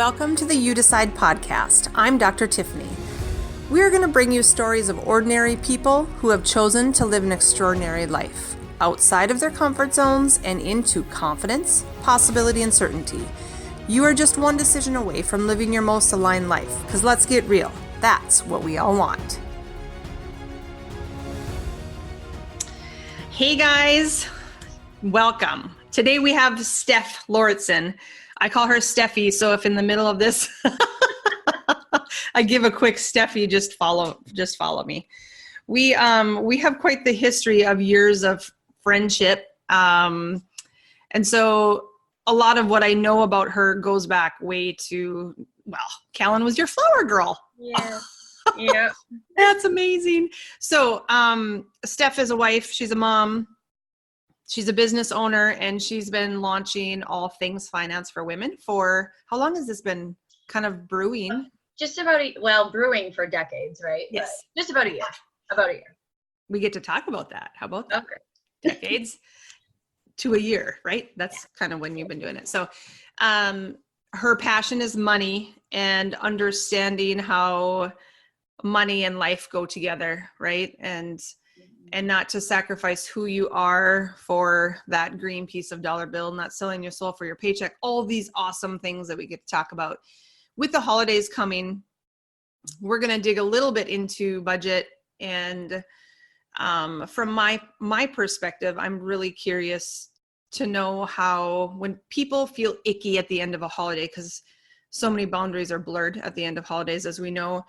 Welcome to the You Decide podcast. I'm Dr. Tiffany. We are going to bring you stories of ordinary people who have chosen to live an extraordinary life, outside of their comfort zones and into confidence, possibility, and certainty. You are just one decision away from living your most aligned life, because let's get real, that's what we all want. Hey guys, welcome. Today we have Steph Lauritsen. I call her Steffi, so if in the middle of this I give a quick Steffi, just follow me. We have quite the history of years of friendship, and so a lot of what I know about her goes back way to, well, Callan was your flower girl. Yeah. Yeah. That's amazing. So Steph is a wife, she's a mom, she's a business owner, and she's been launching all things finance for women for, how long has this been kind of brewing? Just about brewing for decades, right? Yes. But just about a year. We get to talk about that. How about that? Okay. Decades to a year, right? That's kind of when you've been doing it. So her passion is money and understanding how money and life go together, right? And not to sacrifice who you are for that green piece of dollar bill, not selling your soul for your paycheck, all these awesome things that we get to talk about. With the holidays coming, we're going to dig a little bit into budget. And from my perspective, I'm really curious to know how, when people feel icky at the end of a holiday, because so many boundaries are blurred at the end of holidays, as we know,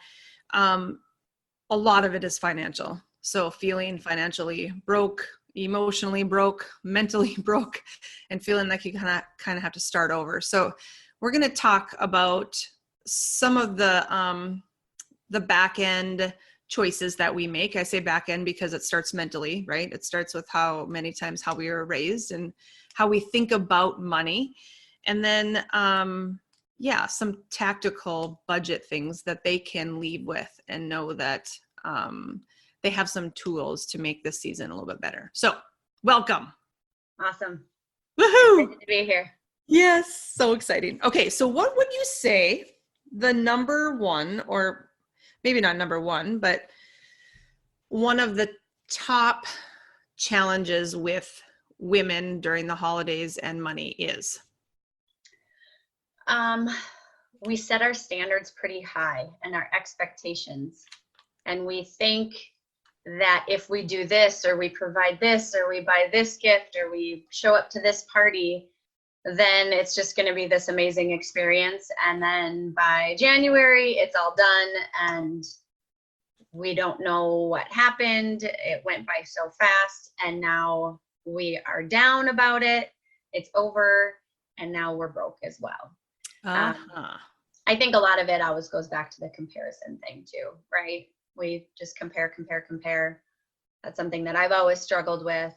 a lot of it is financial. So feeling financially broke, emotionally broke, mentally broke, and feeling like you kind of have to start over. So we're going to talk about some of the back end choices that we make. I say back end because it starts mentally, right? It starts with how we were raised and how we think about money. And then, some tactical budget things that they can leave with and know that they have some tools to make this season a little bit better. So welcome. Awesome. Woohoo! Good to be here. Yes, so exciting. Okay, so what would you say the number one, or maybe not number one, but one of the top challenges with women during the holidays and money is? We set our standards pretty high and our expectations. And we think that if we do this, or we provide this, or we buy this gift, or we show up to this party, then it's just going to be this amazing experience. And then by January, it's all done and we don't know what happened. It went by so fast and now we are down about it. It's over and now we're broke as well. I think a lot of it always goes back to the comparison thing too, right? We just compare. That's something that I've always struggled with.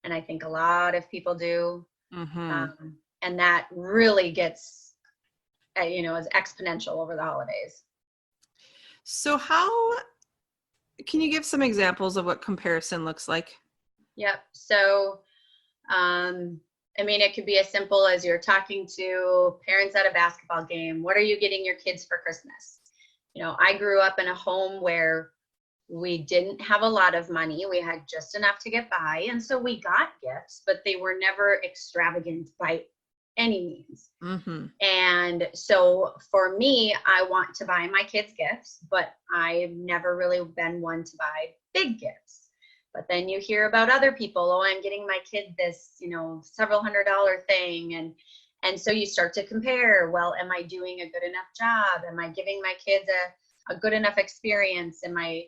And I think a lot of people do. Mm-hmm. And that really gets, is exponential over the holidays. So can you give some examples of what comparison looks like? Yep. So, it could be as simple as you're talking to parents at a basketball game. What are you getting your kids for Christmas? I grew up in a home where we didn't have a lot of money. We had just enough to get by. And so we got gifts, but they were never extravagant by any means. Mm-hmm. And so for me, I want to buy my kids gifts, but I've never really been one to buy big gifts. But then you hear about other people, I'm getting my kid this, several $100 thing. And so you start to compare, well, am I doing a good enough job? Am I giving my kids a good enough experience? Am I,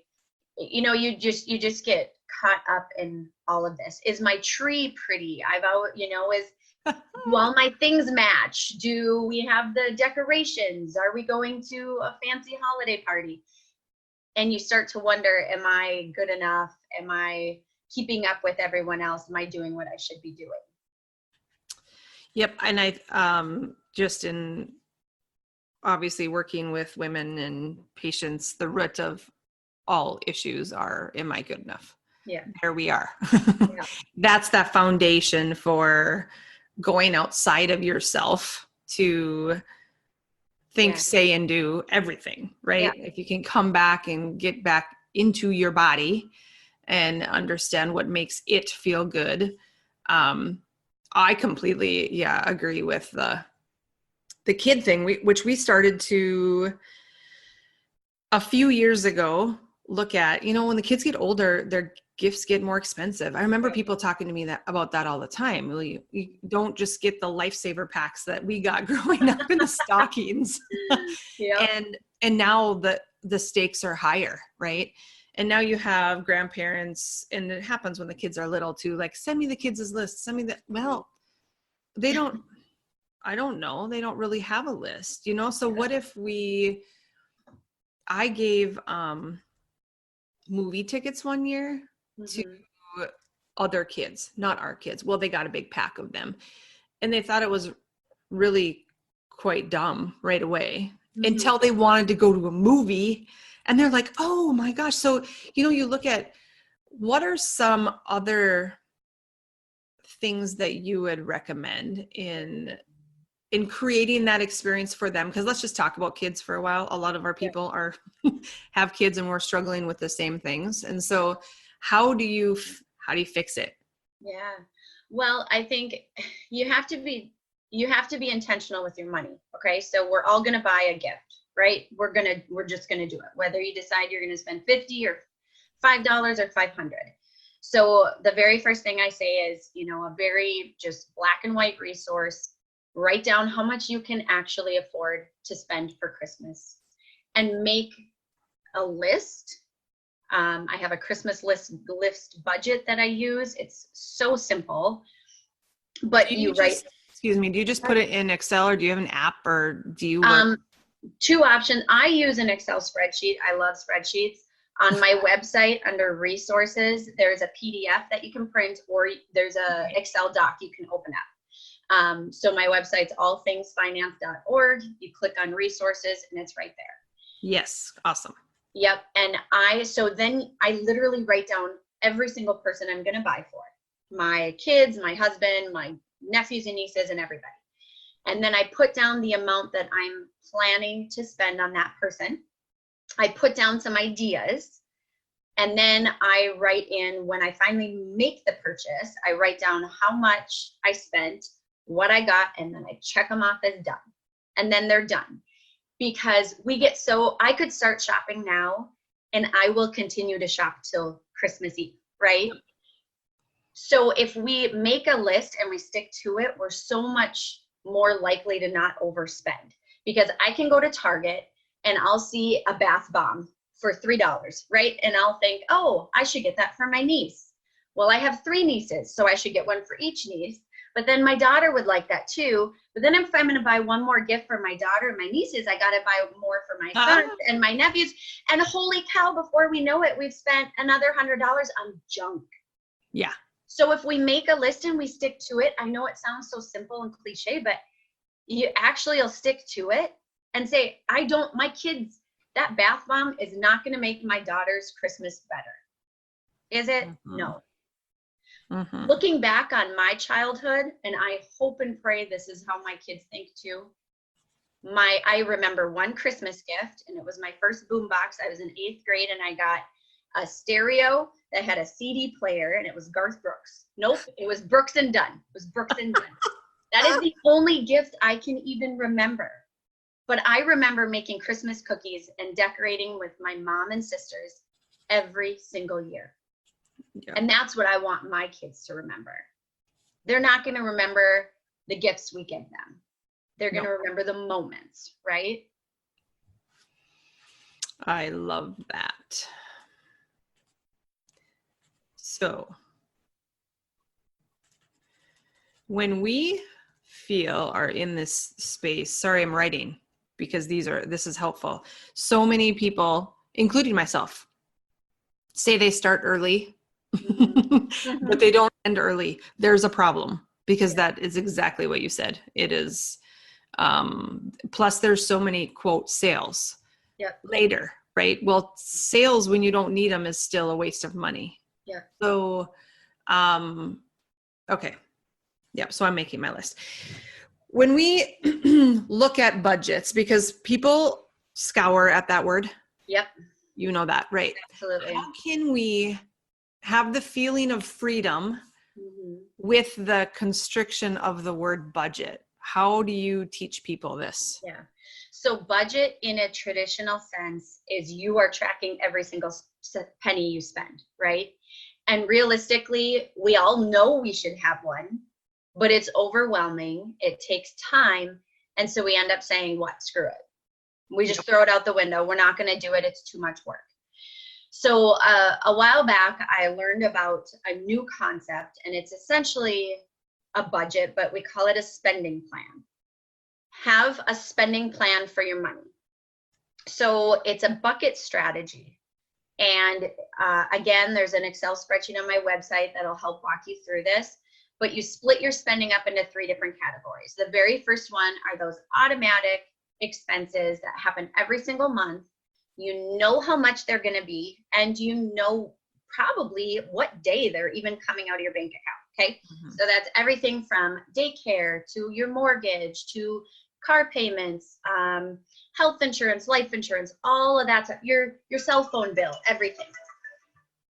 you just get caught up in all of this. Is my tree pretty? I've always, do all my things match? Do we have the decorations? Are we going to a fancy holiday party? And you start to wonder, am I good enough? Am I keeping up with everyone else? Am I doing what I should be doing? Yep. And I, just in obviously working with women and patients, the root of all issues are, am I good enough? Yeah. There we are. Yeah. That's that foundation for going outside of yourself to think, Yeah. say, and do everything, right? Yeah. If you can come back and get back into your body and understand what makes it feel good. I completely, agree with the kid thing, which we started to a few years ago look at. When the kids get older, their gifts get more expensive. I remember people talking to me about that all the time. Well, you don't just get the lifesaver packs that we got growing up in the stockings. Yeah. And now the stakes are higher, right? And now you have grandparents, and it happens when the kids are little too, like, send me the kids' list, send me that. Well, they don't, I don't know. They don't really have a list, So what if I gave movie tickets one year to other kids, not our kids. Well, they got a big pack of them, and they thought it was really quite dumb right away until they wanted to go to a movie, and they're like, oh my gosh. So, you look at what are some other things that you would recommend in creating that experience for them? Because let's just talk about kids for a while. A lot of our people have kids, and we're struggling with the same things. And so how do you fix it? Yeah. Well, I think you have to be intentional with your money. Okay. So we're all going to buy a gift, right? We're just going to do it. Whether you decide you're going to spend 50 or $5 or 500. So the very first thing I say is, a very just black and white resource. Write down how much you can actually afford to spend for Christmas and make a list. I have a Christmas list budget that I use. It's so simple, but you write. Excuse me. Do you just put it in Excel, or do you have an app, or do you two options. I use an Excel spreadsheet. I love spreadsheets. On my website under resources, there's a PDF that you can print, or there's a Excel doc you can open up. So my website's allthingsfinance.org. You click on resources and it's right there. Yes. Awesome. Yep. And then I literally write down every single person I'm going to buy for. My kids, my husband, my nephews and nieces, and everybody. And then I put down the amount that I'm planning to spend on that person. I put down some ideas. And then I write in, when I finally make the purchase, I write down how much I spent, what I got, and then I check them off as done. And then they're done. Because I could start shopping now and I will continue to shop till Christmas Eve, right? So if we make a list and we stick to it, we're so much more likely to not overspend. Because I can go to Target and I'll see a bath bomb for $3, right? And I'll think, oh, I should get that for my niece. Well, I have 3 nieces, so I should get one for each niece. But then my daughter would like that too. But then if I'm going to buy one more gift for my daughter and my nieces, I got to buy more for my sons and my nephews. And holy cow, before we know it, we've spent another $100 on junk. Yeah. So if we make a list and we stick to it, I know it sounds so simple and cliche, but you actually will stick to it and say, my kids, that bath bomb is not going to make my daughter's Christmas better. Is it? No. Looking back on my childhood, and I hope and pray this is how my kids think too. I remember one Christmas gift, and it was my first boombox. I was in 8th grade, and I got a stereo that had a CD player, and it was Garth Brooks. Nope, it was Brooks and Dunn. It was Brooks and Dunn. That is the only gift I can even remember. But I remember making Christmas cookies and decorating with my mom and sisters every single year. Yeah. And that's what I want my kids to remember. They're not going to remember the gifts we give them. They're going to remember the moments, right? I love that. So when we are in this space, sorry, I'm writing because this is helpful. So many people, including myself, say they start early, but they don't end early. There's a problem, because that is exactly what you said. It is, plus there's so many quote sales later, right? Well, sales when you don't need them is still a waste of money. Yeah. So, okay. Yeah. So I'm making my list. When we look at budgets, because people scour at that word. Yep. You know that, right? Absolutely. How can we have the feeling of freedom with the constriction of the word budget? How do you teach people this? Yeah. So budget in a traditional sense is you are tracking every single penny you spend, right? And realistically, we all know we should have one, but it's overwhelming. It takes time. And so we end up saying, what? Screw it. We just throw it out the window. We're not going to do it. It's too much work. So a while back, I learned about a new concept, and it's essentially a budget, but we call it a spending plan. Have a spending plan for your money. So it's a bucket strategy. And again, there's an Excel spreadsheet on my website that'll help walk you through this. But you split your spending up into 3 different categories. The very first one are those automatic expenses that happen every single month. You know how much they're going to be, and you know probably what day they're even coming out of your bank account. Okay. So that's everything from daycare to your mortgage to car payments, health insurance, life insurance, all of that, your cell phone bill, everything.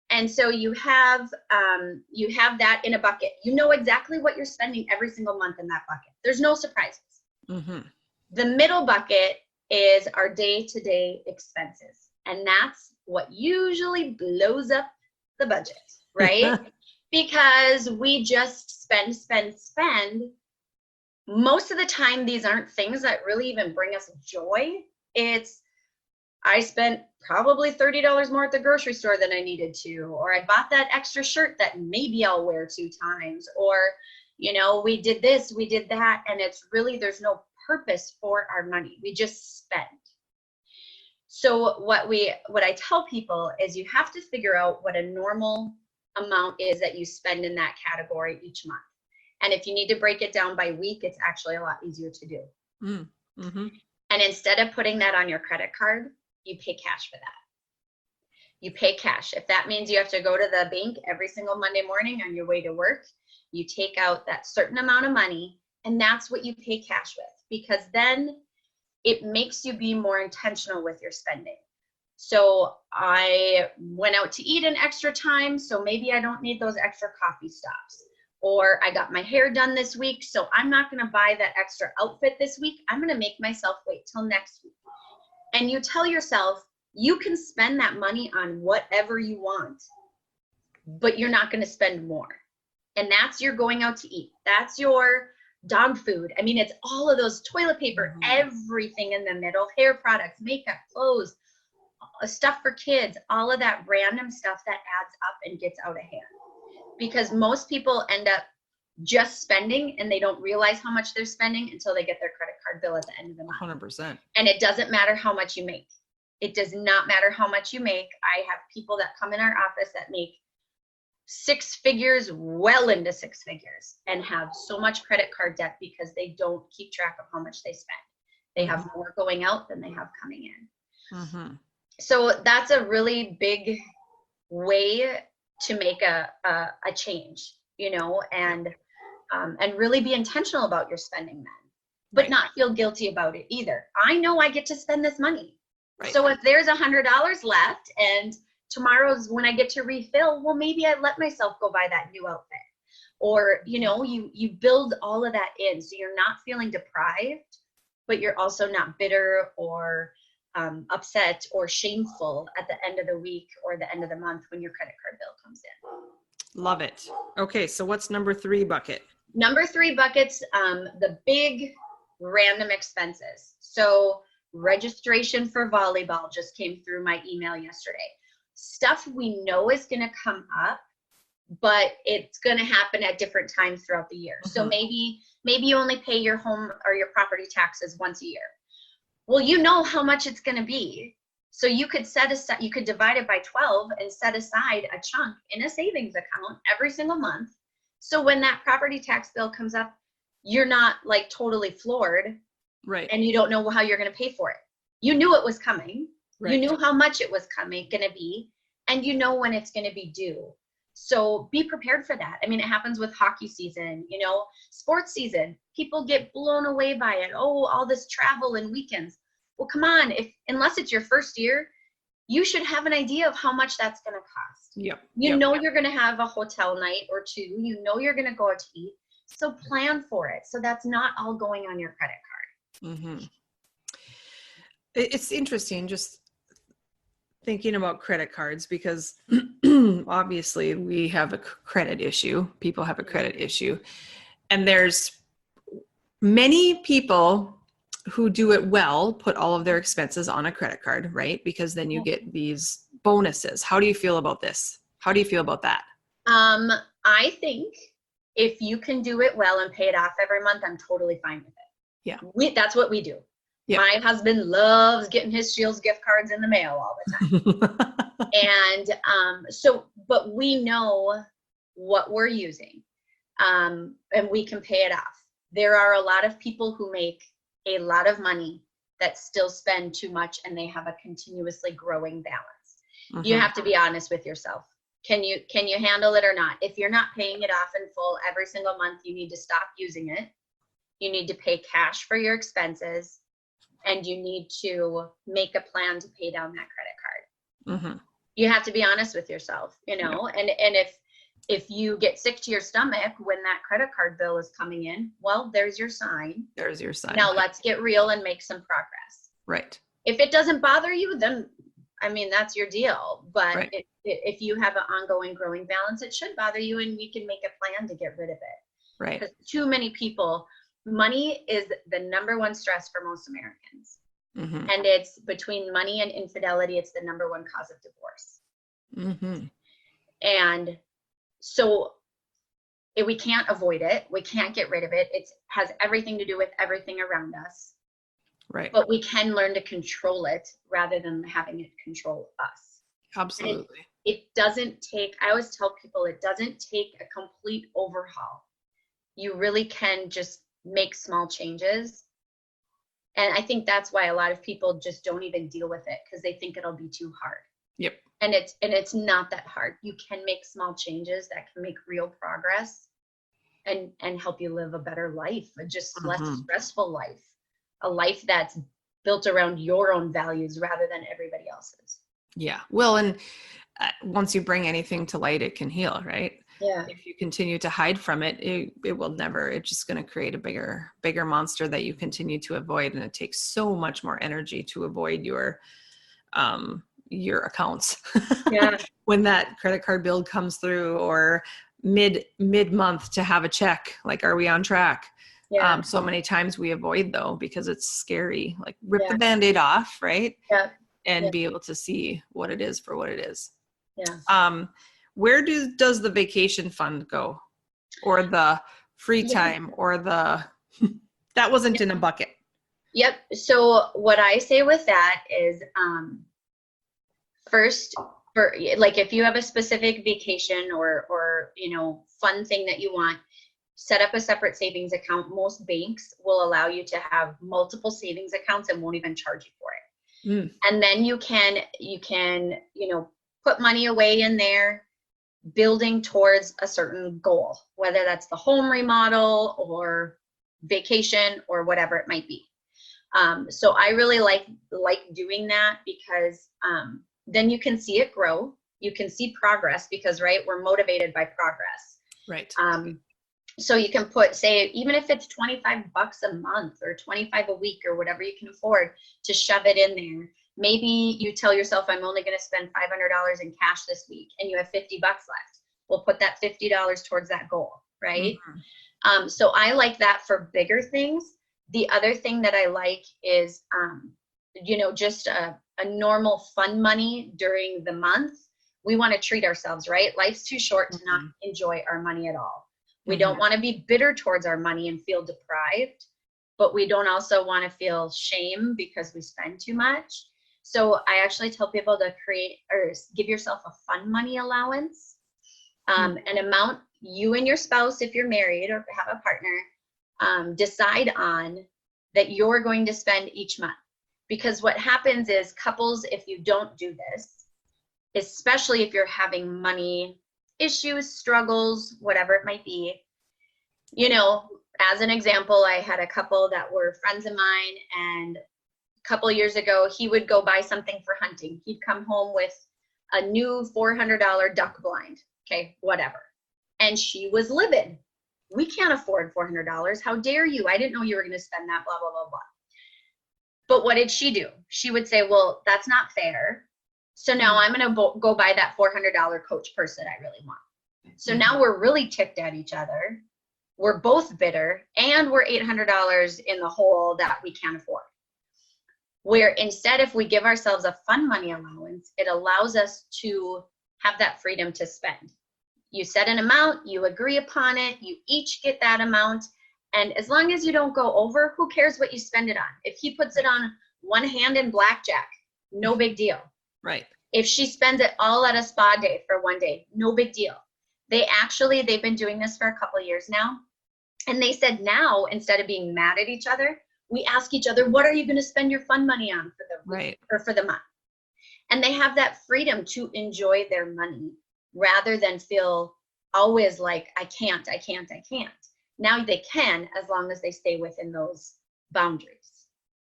And so you have that in a bucket. You know exactly what you're spending every single month in that bucket. There's no surprises. The middle bucket is our day-to-day expenses. And that's what usually blows up the budget, right? Because we just spend. Most of the time, these aren't things that really even bring us joy. It's, I spent probably $30 more at the grocery store than I needed to, or I bought that extra shirt that maybe I'll wear 2 times, or, you know, we did this, we did that, and it's really, there's no purpose for our money. We just spend. So what I tell people is you have to figure out what a normal amount is that you spend in that category each month. And if you need to break it down by week, it's actually a lot easier to do. And instead of putting that on your credit card, you pay cash for that. You pay cash. If that means you have to go to the bank every single Monday morning on your way to work, you take out that certain amount of money, and that's what you pay cash with, because then it makes you be more intentional with your spending. So I went out to eat an extra time, so maybe I don't need those extra coffee stops. Or I got my hair done this week, so I'm not going to buy that extra outfit this week. I'm going to make myself wait till next week. And you tell yourself you can spend that money on whatever you want, but you're not going to spend more. And that's your going out to eat. That's your dog food. I mean, it's all of those toilet paper, everything in the middle, hair products, makeup, clothes, stuff for kids, all of that random stuff that adds up and gets out of hand. Because most people end up just spending and they don't realize how much they're spending until they get their credit card bill at the end of the month. 100%. And it doesn't matter how much you make. It does not matter how much you make. I have people that come in our office that make 6 figures, well into 6 figures, and have so much credit card debt because they don't keep track of how much they spend. They have more going out than they have coming in. So that's a really big way to make a change, you know, and really be intentional about your spending then, but not feel guilty about it either. I know I get to spend this money. So if there's $100 left and tomorrow's when I get to refill, well, maybe I let myself go buy that new outfit. Or, you know, you build all of that in, so you're not feeling deprived, but you're also not bitter or upset or shameful at the end of the week or the end of the month when your credit card bill comes in. Love it. Okay, so what's number 3 bucket? Number 3 buckets, the big random expenses. So registration for volleyball just came through my email yesterday. Stuff we know is going to come up, but it's going to happen at different times throughout the year. So maybe you only pay your home or your property taxes once a year. Well, you know how much it's going to be. So you could you could divide it by 12 and set aside a chunk in a savings account every single month. So when that property tax bill comes up, you're not like totally floored. Right. And you don't know how you're going to pay for it. You knew it was coming. Right. You knew how much it was going to be, and you know when it's going to be due. So be prepared for that. I mean, it happens with hockey season, you know, sports season. People get blown away by it. Oh, all this travel and weekends. Well, come on. Unless it's your first year, you should have an idea of how much that's going to cost. Yep. You know, you're going to have a hotel night or two. You know, you're going to go out to eat. So plan for it. So that's not all going on your credit card. Mm-hmm. It's interesting just thinking about credit cards, because obviously we have a credit issue. People have a credit issue. And there's many people who do it well, put all of their expenses on a credit card, right? Because then you get these bonuses. How do you feel about this? How do you feel about that? I think if you can do it well and pay it off every month, I'm totally fine with it. Yeah. That's what we do. Yeah. My husband loves getting his Shields gift cards in the mail all the time. And but we know what we're using, and we can pay it off. There are a lot of people who make a lot of money that still spend too much, and they have a continuously growing balance. Mm-hmm. You have to be honest with yourself. Can you handle it or not? If you're not paying it off in full every single month, you need to stop using it. You need to pay cash for your expenses, and you need to make a plan to pay down that credit card. Mm-hmm. You have to be honest with yourself, you know, and if you get sick to your stomach when that credit card bill is coming in, well, there's your sign. There's your sign. Now let's get real and make some progress. Right. If it doesn't bother you, then, I mean, that's your deal. But right. If you have an ongoing growing balance, it should bother you, and we can make a plan to get rid of it. Right. Because too many people, money is the number one stress for most Americans. Mm-hmm. And it's between money and infidelity, it's the number one cause of divorce. Mm-hmm. And so we can't avoid it. We can't get rid of it. It has everything to do with everything around us. Right. But we can learn to control it rather than having it control us. Absolutely. It doesn't take, I always tell people, it doesn't take a complete overhaul. You really can just make small changes. And I think that's why a lot of people just don't even deal with it, because they think it'll be too hard. Yep. And it's not that hard. You can make small changes that can make real progress and help you live a better life, a just less stressful life, a life that's built around your own values rather than everybody else's. Yeah. Well, and once you bring anything to light, it can heal, right? Yeah. If you continue to hide from it, it will never, it's just going to create a bigger monster that you continue to avoid. And it takes so much more energy to avoid your accounts. Yeah. When that credit card bill comes through, or mid-month to have a check, like, are we on track? Yeah. So many times we avoid, though, because it's scary, like rip the Band-Aid off, right? Yeah. And be able to see what it is for what it is. Yeah. Where does the vacation fund go, or the free time, or the, that wasn't in a bucket? Yep. So what I say with that is, first, for like, if you have a specific vacation or, you know, fun thing that you want, set up a separate savings account. Most banks will allow you to have multiple savings accounts and won't even charge you for it. Mm. And then you can, you know, put money away in there, building towards a certain goal, whether that's the home remodel or vacation or whatever it might be. So I really like doing that, because then you can see it grow. You can see progress, because, right, we're motivated by progress. Right. So you can put, say, even if it's $25 a month or $25 a week or whatever you can afford, to shove it in there. Maybe you tell yourself, I'm only going to spend $500 in cash this week, and you have $50 left. We'll put that $50 towards that goal, right? Mm-hmm. So I like that for bigger things. The other thing that I like is, you know, just a normal fun money during the month. We want to treat ourselves, right? Life's too short to not enjoy our money at all. We don't want to be bitter towards our money and feel deprived, but we don't also want to feel shame because we spend too much. So I actually tell people to create or give yourself a fun money allowance, an amount you and your spouse, if you're married or have a partner, decide on that you're going to spend each month. Because what happens is, couples, if you don't do this, especially if you're having money issues, struggles, whatever it might be. You know, as an example, I had a couple that were friends of mine, and a couple years ago, he would go buy something for hunting. He'd come home with a new $400 duck blind. Okay, whatever. And she was livid. We can't afford $400. How dare you? I didn't know you were going to spend that, blah, blah, blah, blah. But what did she do? She would say, well, that's not fair. So now I'm going to go buy that $400 Coach purse that I really want. So now we're really ticked at each other. We're both bitter, and we're $800 in the hole that we can't afford. Where instead, if we give ourselves a fun money allowance, it allows us to have that freedom to spend. You set an amount, you agree upon it, you each get that amount. And as long as you don't go over, who cares what you spend it on? If he puts it on one hand in blackjack, no big deal. Right. If she spends it all at a spa day for one day, no big deal. They've been doing this for a couple of years now. And they said now, instead of being mad at each other, we ask each other, what are you going to spend your fun money on for the week or for the month? And they have that freedom to enjoy their money rather than feel always like, I can't. Now they can, as long as they stay within those boundaries.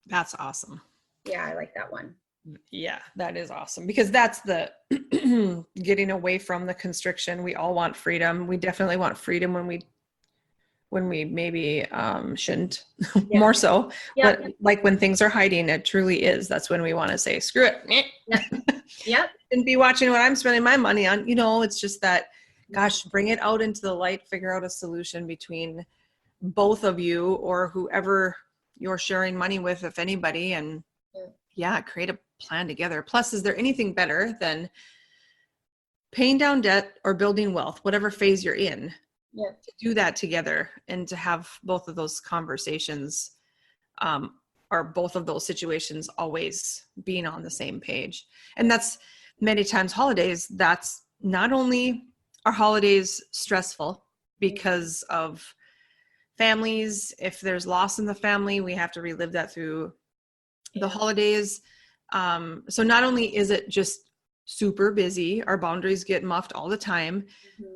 That's awesome. Yeah, I like that one. Yeah, that is awesome, because that's the getting away from the constriction. We all want freedom. We definitely want freedom when we maybe shouldn't. Yeah. More so. Yep. But like when things are hiding, it truly is. That's when we want to say, screw it. Yep. And be watching what I'm spending my money on. It's just that, gosh, bring it out into the light, figure out a solution between both of you or whoever you're sharing money with, if anybody, and create a plan together. Plus, is there anything better than paying down debt or building wealth, whatever phase you're in, to do that together and to have both of those conversations or both of those situations always being on the same page. And that's many times holidays. That's not only are holidays stressful because of families. If there's loss in the family, we have to relive that through the holidays. So not only is it just super busy, our boundaries get muffed all the time,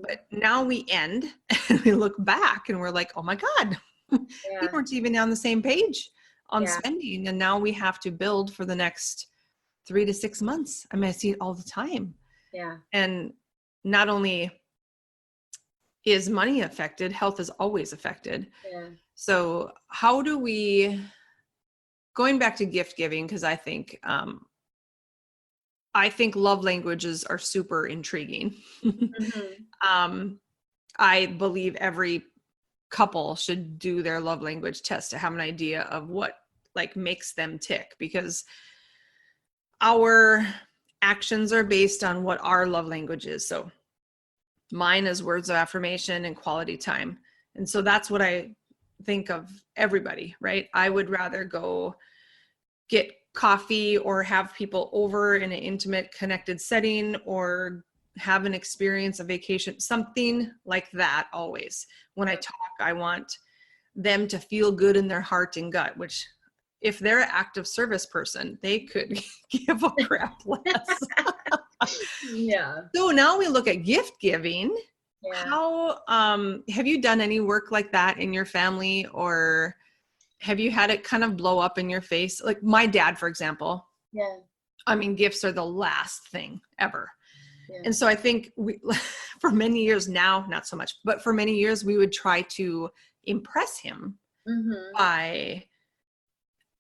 but now we end and we look back and we're like, oh my God, we weren't even on the same page on spending. And now we have to build for the next 3 to 6 months. I mean, I see it all the time. Yeah. And not only is money affected, health is always affected. Yeah. So how do we, going back to gift giving, because I think love languages are super intriguing. I believe every couple should do their love language test to have an idea of what makes them tick, because our actions are based on what our love language is. So mine is words of affirmation and quality time. And so that's what I think of everybody, right? I would rather go get coffee or have people over in an intimate, connected setting, or have an experience, a vacation, something like that always. When I talk, I want them to feel good in their heart and gut, which if they're an active service person, they could give a crap less. Yeah. So now we look at gift giving. Yeah. How, have you done any work like that in your family, or have you had it kind of blow up in your face? Like my dad, for example. Yeah. I mean, gifts are the last thing ever. Yeah. And so I think we, for many years now, not so much, but for many years we would try to impress him by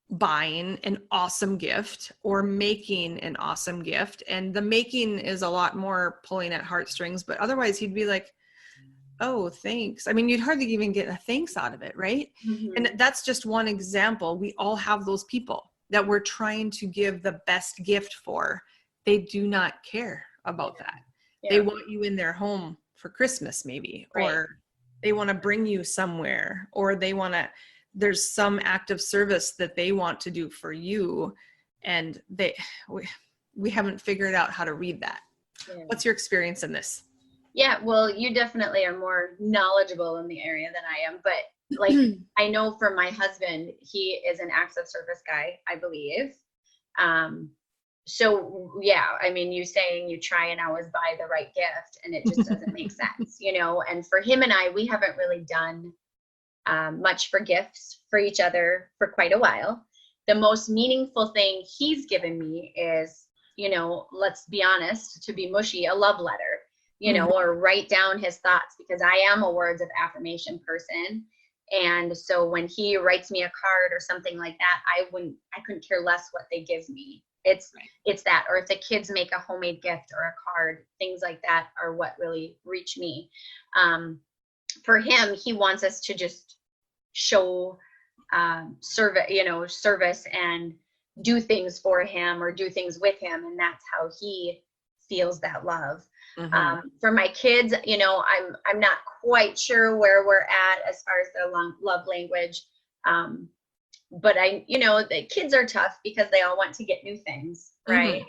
buying an awesome gift or making an awesome gift. And the making is a lot more pulling at heartstrings, but otherwise he'd be like, oh, thanks. I mean, you'd hardly even get a thanks out of it, right? And that's just one example. We all have those people that we're trying to give the best gift for. They do not care about that. Yeah. They want you in their home for Christmas maybe, or they want to bring you somewhere, or they want to, there's some act of service that they want to do for you. And we haven't figured out how to read that. Yeah. What's your experience in this? Yeah, well, you definitely are more knowledgeable in the area than I am. But like, I know for my husband, he is an acts of service guy, I believe. So yeah, I mean, you saying you try and always buy the right gift and it just doesn't make sense, and for him and I, we haven't really done much for gifts for each other for quite a while. The most meaningful thing he's given me is, let's be honest, to be mushy, a love letter, or write down his thoughts, because I am a words of affirmation person. And so when he writes me a card or something like that, I couldn't care less what they give me. It's that, or if the kids make a homemade gift or a card, things like that are what really reach me. For him, he wants us to just show service and do things for him or do things with him, and that's how he feels that love. For my kids, I'm not quite sure where we're at as far as their love language, but the kids are tough because they all want to get new things, right?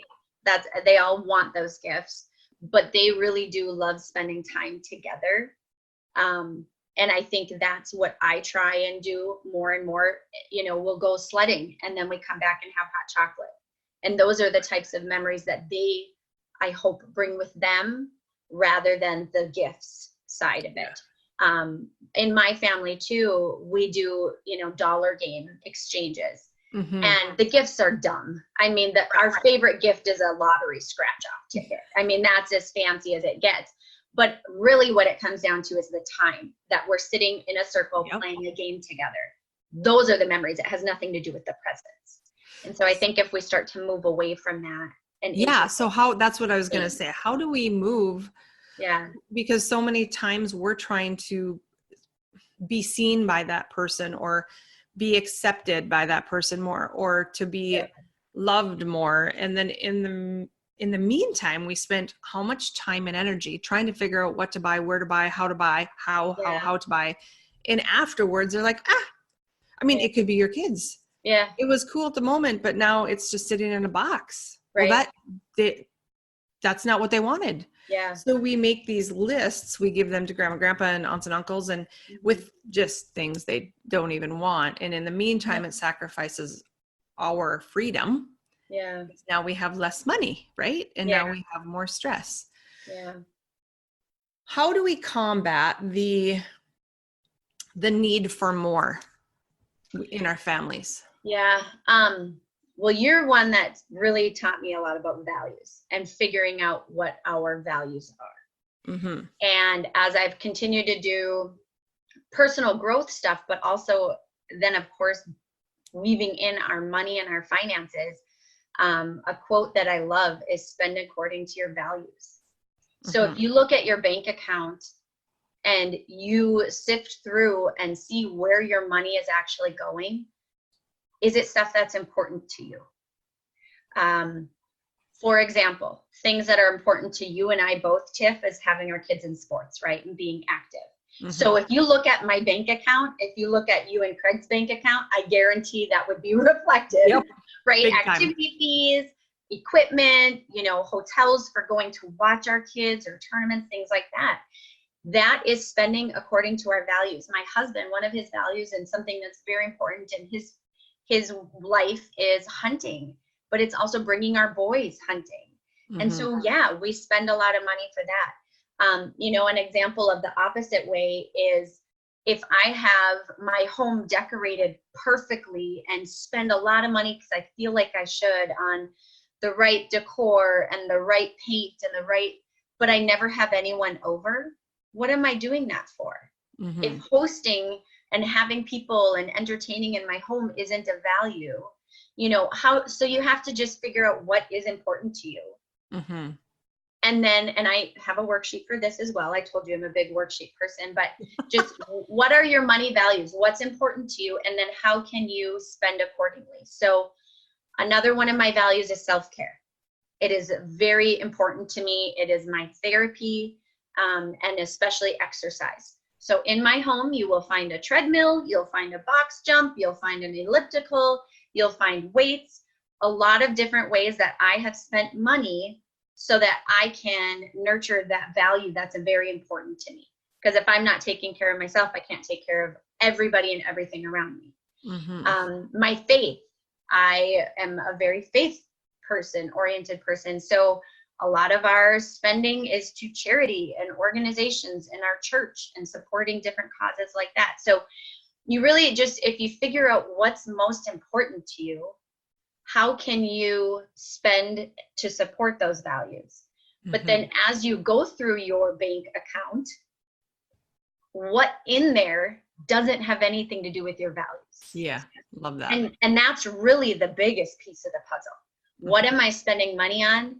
They all want those gifts, but they really do love spending time together. And I think that's what I try and do more and more. We'll go sledding and then we come back and have hot chocolate. And those are the types of memories that they, I hope, bring with them rather than the gifts side of it. In my family too, we do, dollar game exchanges. And the gifts are dumb. I mean, our favorite gift is a lottery scratch off ticket. I mean, that's as fancy as it gets. But really what it comes down to is the time that we're sitting in a circle playing a game together. Those are the memories. It has nothing to do with the presents. And so I think if we start to move away from that. So that's what I was going to say. How do we move? Yeah. Because so many times we're trying to be seen by that person or be accepted by that person more, or to be loved more. And then in the meantime, we spent how much time and energy trying to figure out what to buy, where to buy, how to buy, how to buy. And afterwards they're like, it could be your kids. Yeah. It was cool at the moment, but now it's just sitting in a box. Right. Well, that's not what they wanted. Yeah. So we make these lists, we give them to grandma, grandpa, and aunts and uncles, and with just things they don't even want. And in the meantime, it sacrifices our freedom. Yeah. Now we have less money, right? And now we have more stress. Yeah. How do we combat the need for more in our families? Yeah. Well, you're one that really taught me a lot about values and figuring out what our values are. And as I've continued to do personal growth stuff, but also then of course, weaving in our money and our finances, a quote that I love is spend according to your values. So if you look at your bank account and you sift through and see where your money is actually going, is it stuff that's important to you? For example, things that are important to you and I both, Tiff, is having our kids in sports, right? And being active. So if you look at my bank account, if you look at you and Craig's bank account, I guarantee that would be reflected, right? Big activity time. Fees, equipment, hotels for going to watch our kids or tournaments, things like that. That is spending according to our values. My husband, one of his values and something that's very important in his life is hunting, but it's also bringing our boys hunting. And so, we spend a lot of money for that. An example of the opposite way is if I have my home decorated perfectly and spend a lot of money because I feel like I should on the right decor and the right paint and but I never have anyone over, what am I doing that for? If hosting and having people and entertaining in my home isn't a value, so you have to just figure out what is important to you. And I have a worksheet for this as well. I told you I'm a big worksheet person, but just what are your money values? What's important to you? And then how can you spend accordingly? So another one of my values is self-care. It is very important to me. It is my therapy, and especially exercise. So in my home, you will find a treadmill, you'll find a box jump, you'll find an elliptical, you'll find weights, a lot of different ways that I have spent money so that I can nurture that value that's very important to me. Because if I'm not taking care of myself, I can't take care of everybody and everything around me. My faith, I am a very faith oriented person. So a lot of our spending is to charity and organizations in our church and supporting different causes like that. So you really just, if you figure out what's most important to you, how can you spend to support those values? But then as you go through your bank account, what in there doesn't have anything to do with your values? Yeah, love that. And that's really the biggest piece of the puzzle. What am I spending money on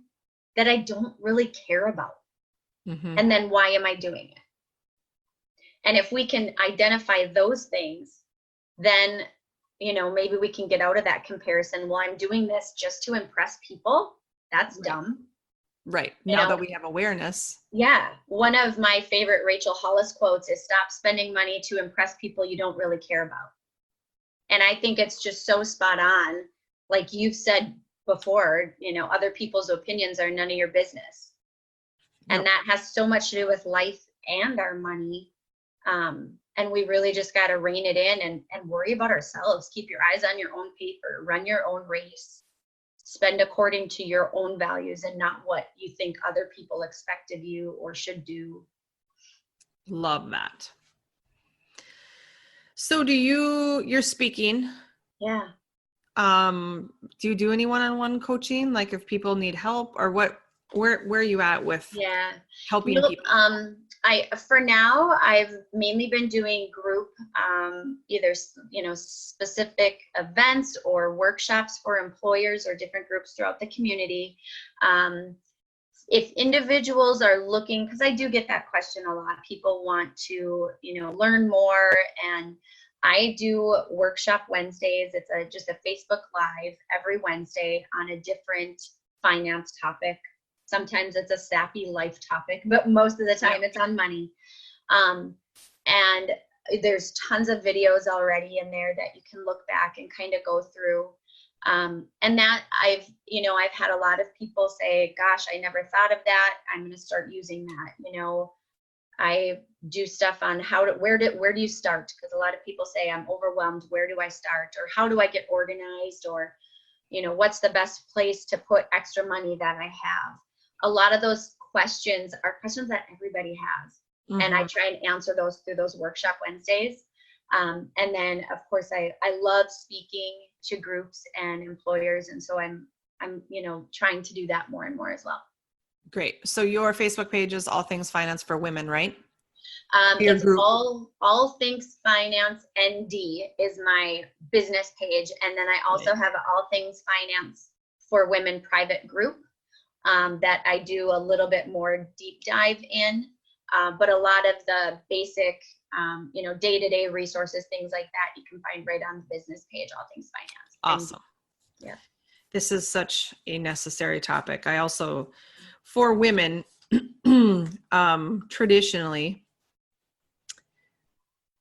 that I don't really care about? And then why am I doing it? And if we can identify those things, then, you know, maybe we can get out of that comparison. Well, I'm doing this just to impress people. That's dumb. Right. Now that we have awareness. Yeah. One of my favorite Rachel Hollis quotes is, stop spending money to impress people you don't really care about. And I think it's just so spot on. Like you've said before, you know, other people's opinions are none of your business. And that has so much to do with life and our money. And we really just got to rein it in and worry about ourselves. Keep your eyes on your own paper, run your own race, spend according to your own values and not what you think other people expect of you or should do. Love that. So you're speaking. Yeah. Do you do any one-on-one coaching? Like if people need help or where are you at with helping people? For now, I've mainly been doing group, either, you know, specific events or workshops for employers or different groups throughout the community. If individuals are looking, because I do get that question a lot, people want to, you know, learn more, and I do workshop Wednesdays. It's just a Facebook Live every Wednesday on a different finance topic. Sometimes it's a sappy life topic, but most of the time it's on money. And there's tons of videos already in there that you can look back and kind of go through. And that I've had a lot of people say, gosh, I never thought of that. I'm going to start using that. You know, I do stuff on where do you start? Because a lot of people say I'm overwhelmed. Where do I start? Or how do I get organized? Or, you know, what's the best place to put extra money that I have? A lot of those questions are questions that everybody has. And I try and answer those through those workshop Wednesdays. And then of course I love speaking to groups and employers. And so I'm, you know, trying to do that more and more as well. Great. So your Facebook page is All Things Finance for Women, right? It's all Things Finance ND is my business page. And then I also have All Things Finance for Women private group. That I do a little bit more deep dive in, but a lot of the basic, you know, day-to-day resources, things like that, you can find right on the business page, All Things Finance. Awesome. Yeah. This is such a necessary topic. I also, for women, traditionally,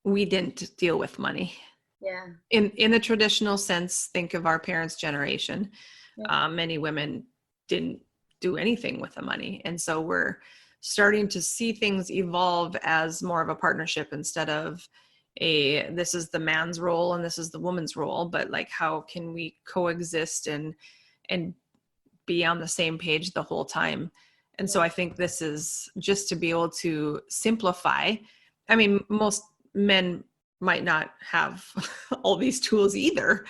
we didn't deal with money. Yeah. In the traditional sense, think of our parents' generation. Yeah. Many women didn't do anything with the money. And so we're starting to see things evolve as more of a partnership instead of this is the man's role and this is the woman's role, but like, how can we coexist and be on the same page the whole time? And so I think this is just to be able to simplify. I mean, most men might not have all these tools either.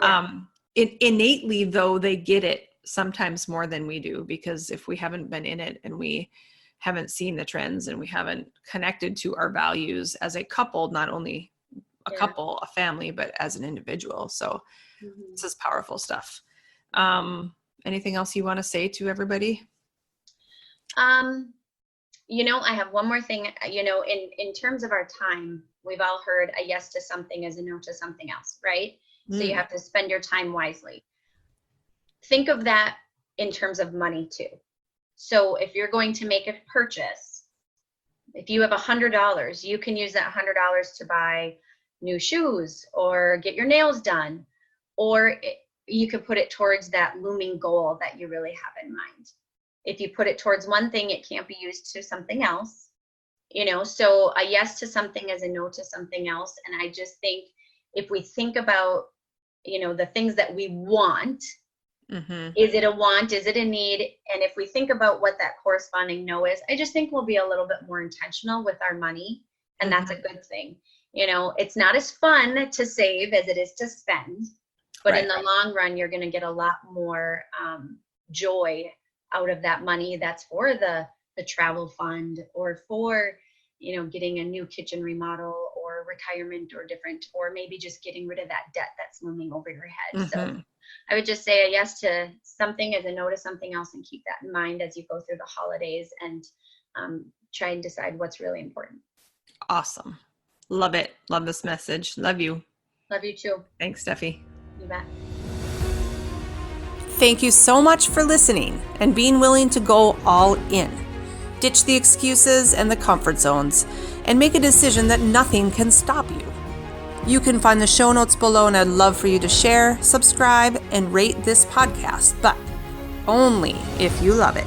Yeah. Innately though, they get it sometimes more than we do, because if we haven't been in it and we haven't seen the trends and we haven't connected to our values as a couple, not only a couple, a family, but as an individual. So this is powerful stuff. Anything else you want to say to everybody? You know, I have one more thing, you know, in terms of our time, we've all heard a yes to something is a no to something else, right? So you have to spend your time wisely. Think of that in terms of money too. So if you're going to make a purchase, if you have $100, you can use that $100 to buy new shoes or get your nails done, or you could put it towards that looming goal that you really have in mind. If you put it towards one thing, it can't be used to something else, you know, so a yes to something is a no to something else. And I just think if we think about, you know, the things that we want Mm-hmm. Is it a want? Is it a need? And if we think about what that corresponding no is, I just think we'll be a little bit more intentional with our money. And that's a good thing. You know, it's not as fun to save as it is to spend, but in the long run, you're going to get a lot more joy out of that money. That's for the travel fund, or for, you know, getting a new kitchen remodel, or retirement, or different, or maybe just getting rid of that debt that's looming over your head. So I would just say a yes to something as a no to something else, and keep that in mind as you go through the holidays, and try and decide what's really important. Awesome. Love it. Love this message. Love you. Love you too. Thanks, Steffi. You bet. Thank you so much for listening and being willing to go all in. Ditch the excuses and the comfort zones and make a decision that nothing can stop you. You can find the show notes below, and I'd love for you to share, subscribe, and rate this podcast, but only if you love it.